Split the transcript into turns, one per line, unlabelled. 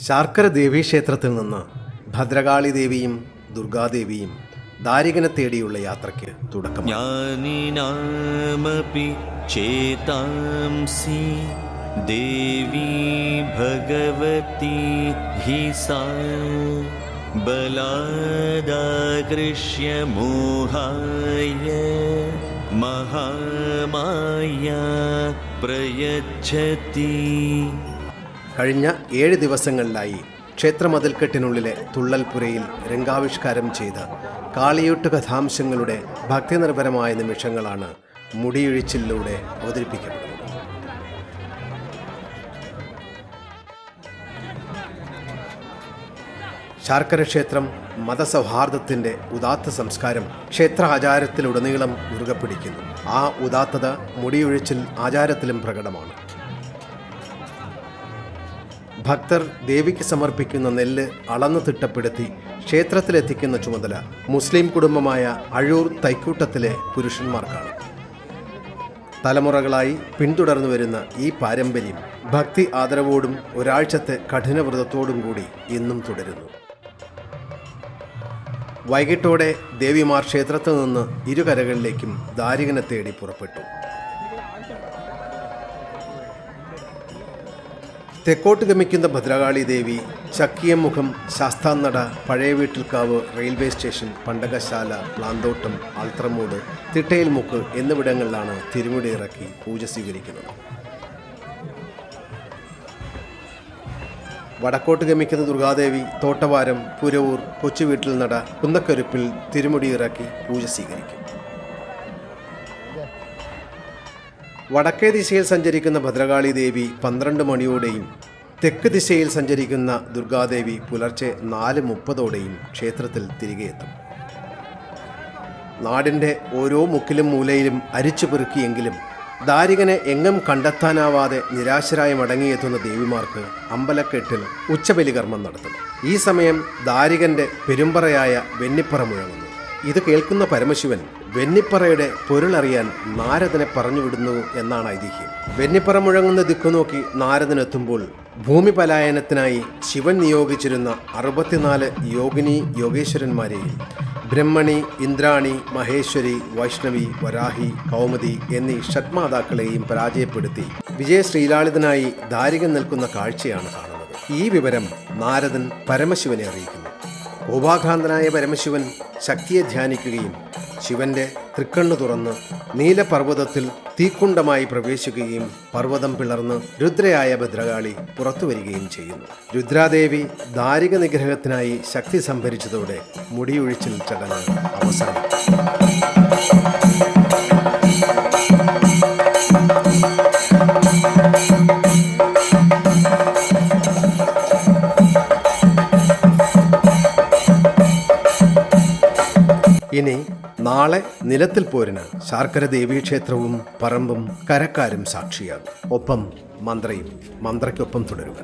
ശാർക്കര ദേവീക്ഷേത്രത്തിൽ നിന്ന് ഭദ്രകാളി ദേവിയും ദുർഗാദേവിയും ദാരികനെ തേടിയുള്ള യാത്രയ്ക്ക് തുടക്കമായി.
ജ്ഞാനിനാമപി ചേതാംസി ദേവി ഭഗവതി ഹി സാ ബലാദാകൃഷ്യ മോഹായ മഹാമായ പ്രയച്ഛതി.
കഴിഞ്ഞ 7 ദിവസങ്ങളിലായി ക്ഷേത്രമതിൽക്കെട്ടിനുള്ളിലെ തുള്ളൽപുരയിൽ രംഗാവിഷ്കാരം ചെയ്ത കാളിയൂട്ട് കഥാംശങ്ങളുടെ ഭക്തിനിർഭരമായ നിമിഷങ്ങളാണ് മുടിയൊഴിച്ചിലൂടെ അവതരിപ്പിക്കപ്പെടുന്നത്. ശാർക്കര ക്ഷേത്രം മതസൗഹാർദ്ദത്തിൻ്റെ ഉദാത്ത സംസ്കാരം ക്ഷേത്ര ആചാരത്തിലുടനീളം മുറുകെ പിടിക്കുന്നു. ആ ഉദാത്തത മുടിയൊഴിച്ചിൽ ആചാരത്തിലും പ്രകടമാണ്. ഭക്തർ ദേവിക്ക് സമർപ്പിക്കുന്ന നെല്ല് അളന്നു തിട്ടപ്പെടുത്തി ക്ഷേത്രത്തിലെത്തിക്കുന്ന ചുമതല മുസ്ലിം കുടുംബമായ അഴൂർ തൈക്കൂട്ടത്തിലെ പുരുഷന്മാർക്കാണ്. തലമുറകളായി പിന്തുടർന്നു വരുന്ന ഈ പാരമ്പര്യം ഭക്തി ആദരവോടും ഒരാഴ്ചത്തെ കഠിനവ്രതത്തോടും കൂടി ഇന്നും തുടരുന്നു. വൈകിട്ടോടെ ദേവിമാർ ക്ഷേത്രത്തിൽ നിന്ന് ഇരുകരകളിലേക്കും ദാരികനെ തേടി പുറപ്പെട്ടു. തെക്കോട്ട് ഗമിക്കുന്ന ഭദ്രകാളി ദേവി ചക്കിയമുഖം, ശാസ്താനട, പഴയ വീട്ടിൽക്കാവ്, റെയിൽവേ സ്റ്റേഷൻ, പണ്ടകശാല, പ്ലാന്തോട്ടം, ആൽത്രമൂട്, തിട്ടയിൽമുക്ക് എന്നിവിടങ്ങളിലാണ് തിരുമുടി ഇറക്കി പൂജ സ്വീകരിക്കുന്നത്. വടക്കോട്ട് ഗമിക്കുന്ന ദുർഗാദേവി തോട്ടവാരം, പുരവൂർ, കൊച്ചുവീട്ടിൽ നട, കുന്നക്കരുപ്പിൽ തിരുമുടി ഇറക്കി പൂജ സ്വീകരിക്കും. വടക്കേ ദിശയിൽ സഞ്ചരിക്കുന്ന ഭദ്രകാളി ദേവി 12 മണിയോടെയും തെക്ക് ദിശയിൽ സഞ്ചരിക്കുന്ന ദുർഗാദേവി പുലർച്ചെ 4:30ഓടെയും ക്ഷേത്രത്തിൽ തിരികെ എത്തും. നാടിൻ്റെ ഓരോ മുക്കിലും മൂലയിലും അരിച്ചു പെറുക്കിയെങ്കിലും ദാരികനെ എങ്ങും കണ്ടെത്താനാവാതെ നിരാശരായി മടങ്ങിയെത്തുന്ന ദേവിമാർക്ക് അമ്പലക്കെട്ടിൽ ഉച്ചബലികർമ്മം നടത്തും. ഈ സമയം ദാരികൻ്റെ പെരുമ്പറയായ വെന്നിപ്പറ മുഴങ്ങുന്നു. ഇത് കേൾക്കുന്ന പരമശിവൻ വെന്നിപ്പറയുടെ പൊരുളറിയാൻ നാരദനെ പറഞ്ഞുവിടുന്നു എന്നാണ് ഐതിഹ്യം. വെന്നിപ്പറ മുഴങ്ങുന്ന ദിക്കു നോക്കി നാരദനെത്തുമ്പോൾ ഭൂമി പലായനത്തിനായി ശിവൻ നിയോഗിച്ചിരുന്ന 64 യോഗിനി യോഗേശ്വരന്മാരെയും ബ്രഹ്മണി, ഇന്ദ്രാണി, മഹേശ്വരി, വൈഷ്ണവി, വരാഹി, കൗമുദി എന്നീ ഷഡ്മാതാക്കളെയും പരാജയപ്പെടുത്തി വിജയശ്രീലാളിതനായി ദാരികൻ നിൽക്കുന്ന കാഴ്ചയാണ് കാണുന്നത്. ഈ വിവരം നാരദൻ പരമശിവനെ അറിയിക്കുന്നു. കോപാഘാന്തനായ പരമശിവൻ ശക്തിയെ ധ്യാനിക്കുകയും ശിവന്റെ തൃക്കണ്ണു തുറന്ന് നീലപർവ്വതത്തിൽ തീക്കുണ്ടമായി പ്രവേശിക്കുകയും പർവ്വതം പിളർന്ന് രുദ്രയായ ഭദ്രകാളി പുറത്തു വരികയും ചെയ്യുന്നു. രുദ്രാദേവി ദാരിക നിഗ്രഹത്തിനായി ശക്തി സംഭരിച്ചതോടെ മുടിയൊഴിച്ചിൽ ചടങ്ങ് അവസാനിക്കും. ഇനി നാളെ നിലത്തിൽ പോരിന് ശാർക്കര ദേവീക്ഷേത്രവും പറമ്പും കരക്കാരും സാക്ഷിയാകും. ഒപ്പം മന്ത്രയും. മന്ത്രയ്ക്കൊപ്പം തുടരുക.